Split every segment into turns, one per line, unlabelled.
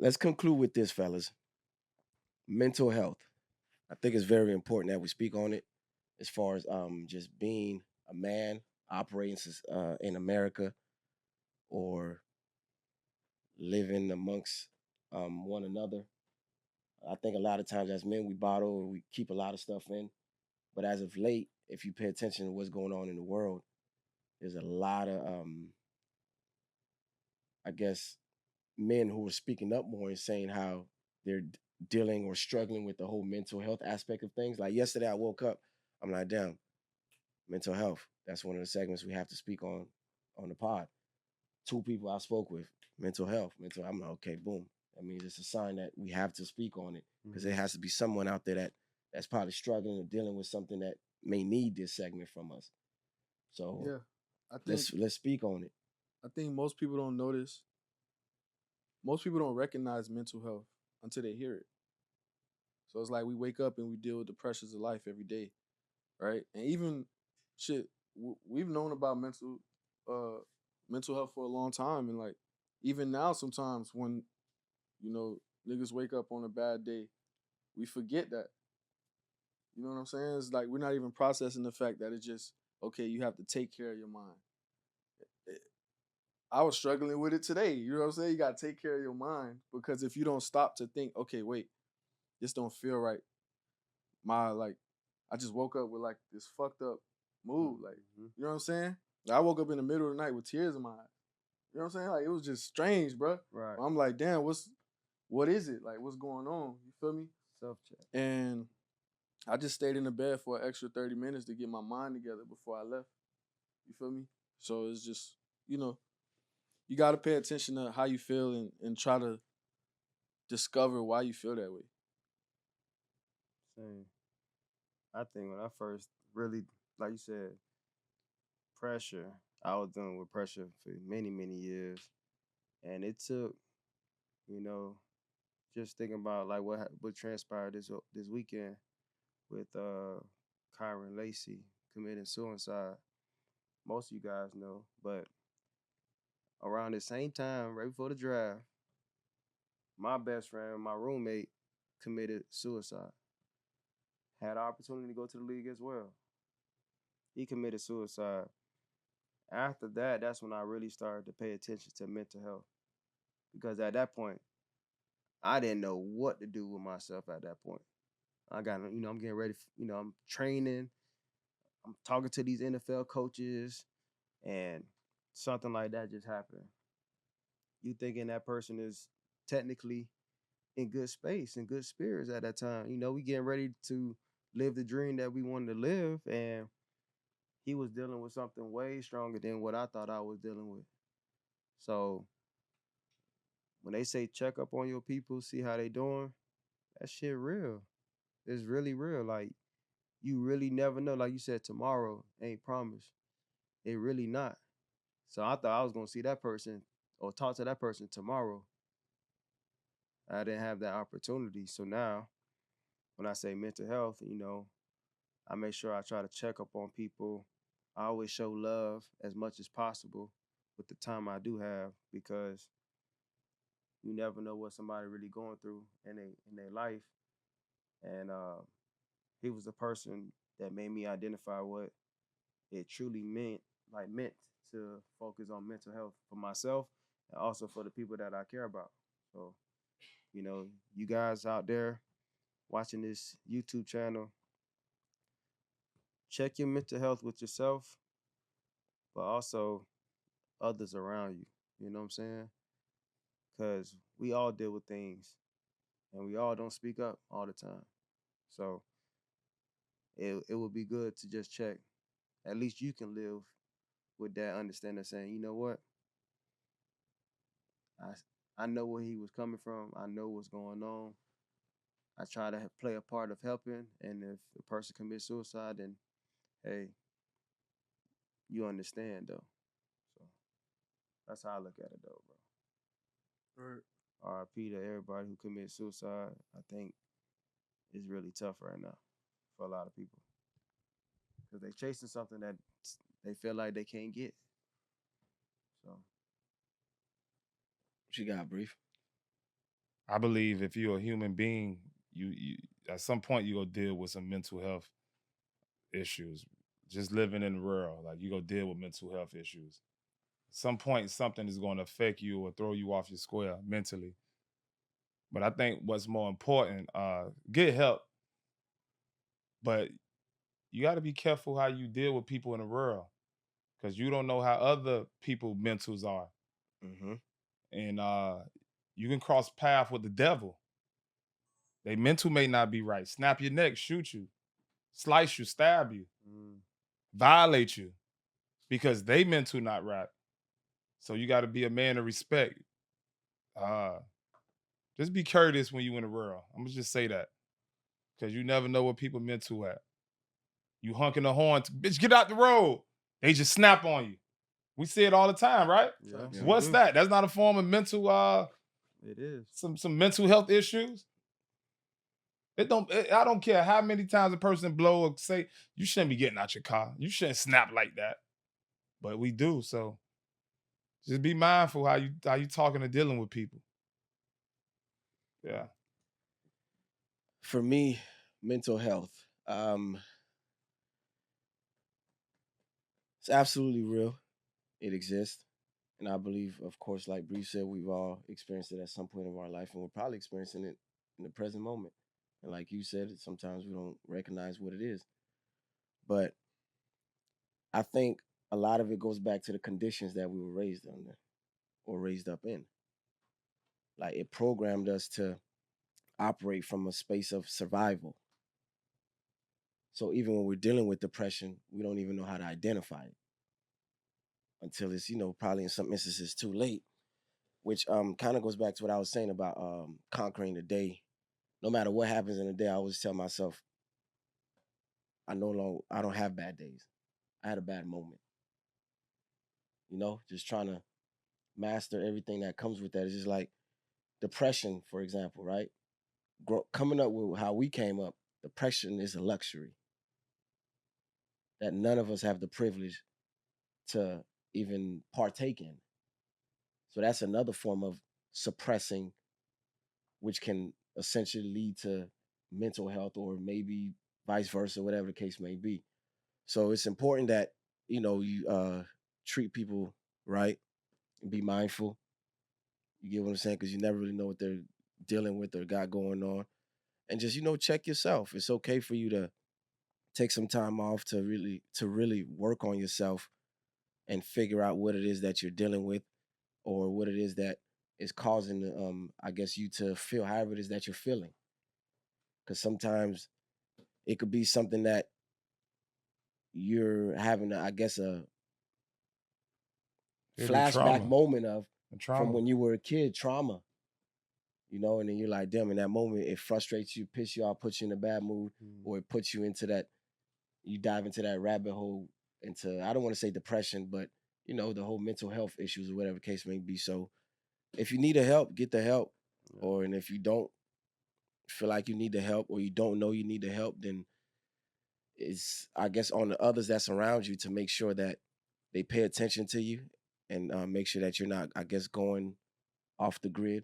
let's conclude with this, fellas. Mental health. I think it's very important that we speak on it as far as just being a man operating in America or living amongst one another. I think a lot of times as men we bottle or we keep a lot of stuff in, but as of late, if you pay attention to what's going on in the world, there's a lot of I guess men who are speaking up more and saying how they're dealing or struggling with the whole mental health aspect of things. Like yesterday, I woke up, I'm like, damn, mental health. That's one of the segments we have to speak on the pod. Two people I spoke with, mental health, mental. I'm like, okay, boom. That means it's a sign that we have to speak on it because there has to be someone out there that's probably struggling or dealing with something that may need this segment from us. So
Yeah, I think
let's speak on it.
I think most people don't notice. Most people don't recognize mental health until they hear it. So it's like we wake up and we deal with the pressures of life every day, right? And even shit, we've known about uh mental health for a long time, and like even now, sometimes when niggas wake up on a bad day, we forget that. You know what I'm saying? It's like we're not even processing the fact that it's just okay. You have to take care of your mind. I was struggling with it today. You know what I'm saying? You gotta take care of your mind because if you don't stop to think, okay, wait, this don't feel right. My like, I just woke up with like this fucked up mood. Like,
Mm-hmm.
you know what I'm saying? Like, I wook up in the middle of the night with tears in my eyes. You know what I'm saying? Like it was just strange, bro.
Right.
I'm like, damn, what is it? Like, what's going on? You feel me?
Self check.
And I just stayed in the bed for an extra 30 minutes to get my mind together before I left. You feel me? So it's just, you know, you got to pay attention to how you feel and try to discover why you feel that way.
Same. I think when I first really, like you said, pressure. I was dealing with pressure for many, many years, and it took, you know, just thinking about like what transpired this weekend with Kyron Lacey committing suicide. Most of you guys know, but around the same time, right before the draft, my best friend, my roommate, committed suicide. Had an opportunity to go to the league as well. He committed suicide. After that, that's when I really started to pay attention to mental health because at that point, I didn't know what to do with myself at that point. I'm getting ready, I'm training, I'm talking to these NFL coaches, and something like that just happened. You thinking that person is technically in good space, in good spirits at that time. We getting ready to live the dream that we wanted to live, and he was dealing with something way stronger than what I thought I was dealing with. So when they say check up on your people, see how they doing, that shit real. It's really real. Like you really never know. Like you said, tomorrow ain't promised. It really not. So I thought I was gonna see that person or talk to that person tomorrow. I didn't have that opportunity. So now when I say mental health, I make sure I try to check up on people. I always show love as much as possible with the time I do have because you never know what somebody really going through in their life. And he was the person that made me identify what it truly meant to focus on mental health for myself and also for the people that I care about. So, you guys out there watching this YouTube channel, check your mental health with yourself, but also others around you. You know what I'm saying? Because we all deal with things and we all don't speak up all the time. So it would be good to just check. At least you can live with that understanding saying, you know what? I I know where he was coming from. I know what's going on. I try to play a part of helping, and if the person commits suicide, then hey, you understand though. So that's how I look at it though, bro.
Right.
RIP to everybody who commits suicide. I think it's really tough right now for a lot of people because they chasing something that they feel like they can't get. So
What you got, brief?
I believe if you're a human being, you at some point you go deal with some mental health issues. Just living in the world, like you go deal with mental health issues. Some point something is going to affect you or throw you off your square mentally. But I think what's more important, get help, but you got to be careful how you deal with people in the world because you don't know how other people mentals are,
Mm-hmm.
and you can cross path with the devil. They mental may not be right. Snap your neck, shoot you, slice you, stab you,
Mm.
violate you because they mental not right. So you got to be a man of respect. Uh, just be courteous when you in the world. I'm gonna just say that because you never know what people mental at. You honking the horn, bitch, get out the road. They just snap on you. We see it all the time, right?
Yeah,
Facts.
Yeah.
we
What's
do.
that? That's not a form of mental
It is.
some mental health issues. I don't care how many times a person blow or say you shouldn't be getting out your car. You shouldn't snap like that. But we do. So just be mindful how you talking and dealing with people. Yeah.
For me, mental health. Um, it's absolutely real. It exists. And I believe, of course, like Bree said, we've all experienced it at some point of our life, and we're probably experiencing it in the present moment. And like you said, sometimes we don't recognize what it is. But I think a lot of it goes back to the conditions that we were raised under or raised up in. Like it programmed us to operate from a space of survival. So even when we're dealing with depression, we don't even know how to identify it until it's, probably in some instances too late, which kind of goes back to what I was saying about conquering the day. No matter what happens in the day, I always tell myself I don't have bad days. I had a bad moment. Just trying to master everything that comes with that. It's just like depression, for example, right? Coming up with how we came up, depression is a luxury that none of us have the privilege to even partake in. So that's another form of suppressing, which can essentially lead to mental health or maybe vice versa, whatever the case may be. So it's important that you treat people right, and be mindful. You get what I'm saying? Because you never really know what they're dealing with or got going on, and just check yourself. It's okay for you to take some time off to really work on yourself and figure out what it is that you're dealing with or what it is that is causing I guess you to feel however it is that you're feeling. Because sometimes it could be something that you're having I guess a
It'd be
flashback
trauma.
moment of
And
from
trauma.
when you were a kid, trauma. And then you're like, damn, in that moment it frustrates you, piss you off, puts you in a bad mood,
Mm.
or it puts you into that, you dive into that rabbit hole, into, I don't want to say depression, but the whole mental health issues or whatever the case may be. So if you need the help, get the help.
Yeah.
And if you don't feel like you need the help or you don't know you need the help, then it's, I guess, on the others that's around you to make sure that they pay attention to you and make sure that you're not, I guess, going off the grid,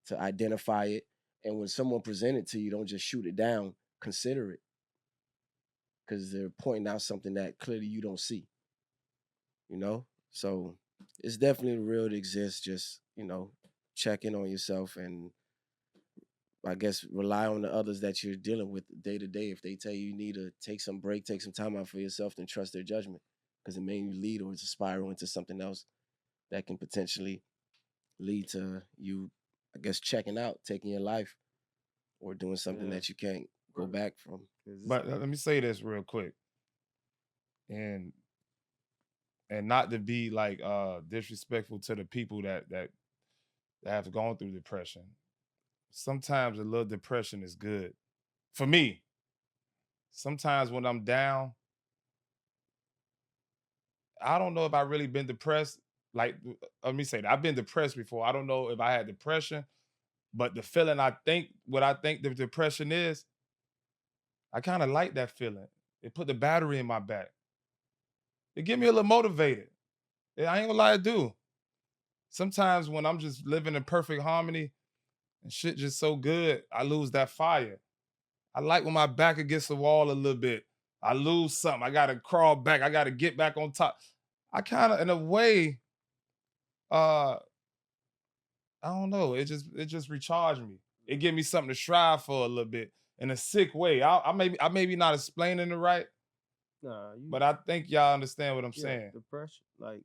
to identify it. And when someone presents it to you, don't just shoot it down, consider it, because they're pointing out something that clearly you don't see, you know? So it's definitely real to exist. Just, check in on yourself and I guess rely on the others that you're dealing with day to day. If they tell you need to take some break, take some time out for yourself, then trust their judgment, because it may lead or it's a spiral into something else that can potentially lead to you, I guess, checking out, taking your life, or doing something
Yeah.
that you can't go
Right.
back from.
'Cause it's,
But let me say this real quick. And not to be like disrespectful to the people that have gone through depression. Sometimes a little depression is good. For me, sometimes when I'm down, I don't know if I really been depressed. Like, let me say that I've been depressed before. I don't know if I had depression, but the feeling what I think the depression is, I kind of like that feeling. It put the battery in my back. It get me a little motivated. Yeah, I ain't gonna lie, I do. Sometimes when I'm just living in perfect harmony and shit just so good, I lose that fire. I like when my back against the wall a little bit. I lose something. I gotta crawl back. I gotta get back on top. I kind of, in a way, I don't know. It just recharged me. It give me something to strive for a little bit in a sick way. I maybe not explaining it right,
Nah, you
but I think y'all understand what I'm
yeah,
saying.
the pressure, like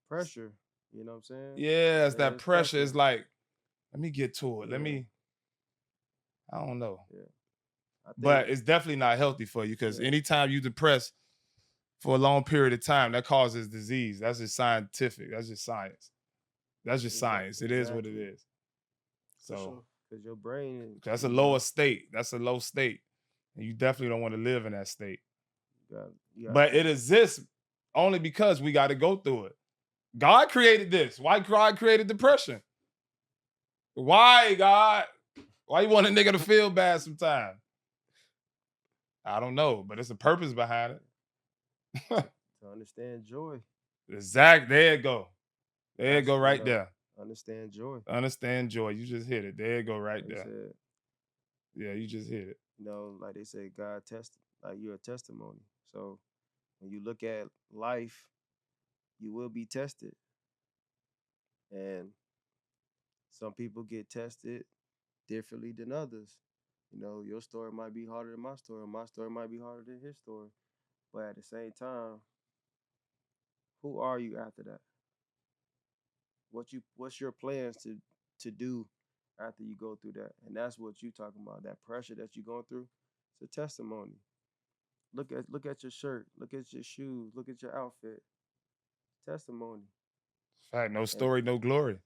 pressure. You know what I'm saying?
Yeah, it's
And
that
it's
pressure. It's
pressure.
like, let me get to it.
Yeah,
I don't know.
yeah. I think
But it's definitely not healthy for you because
yeah,
anytime you depress for a long period of time, that causes disease. That's just scientific. That's just science. That's just science. It is what it
exactly.
is.
For
So
sure.
Because your brain,
that's a
you
lower
know,
state. That's a low state. And you definitely don't want to live in that state.
you got
But it
to
exists only because we got to go through it. God created this. Why God created depression? Why, God? Why you want a nigga to feel bad sometimes? I don't know, but it's a purpose behind it.
to understand joy.
Exact. There you go. There you
That's
go right there.
understand joy.
Understand joy. You just hit it. There you go right
Like you
there.
said,
Yeah, you just hit it.
like they say, God tested, like you're a testimony. So when you look at life, you will be tested, and some people get tested differently than others. Your story might be harder than my story. My story might be harder than his story. But at the same time, who are you after that? What's your plans to do after you go through that? And that's what you talking about. That pressure that you're going through. It's a testimony. Look at your shirt. Look at your shoes. Look at your outfit. Testimony.
Fact, no
And
story, no glory.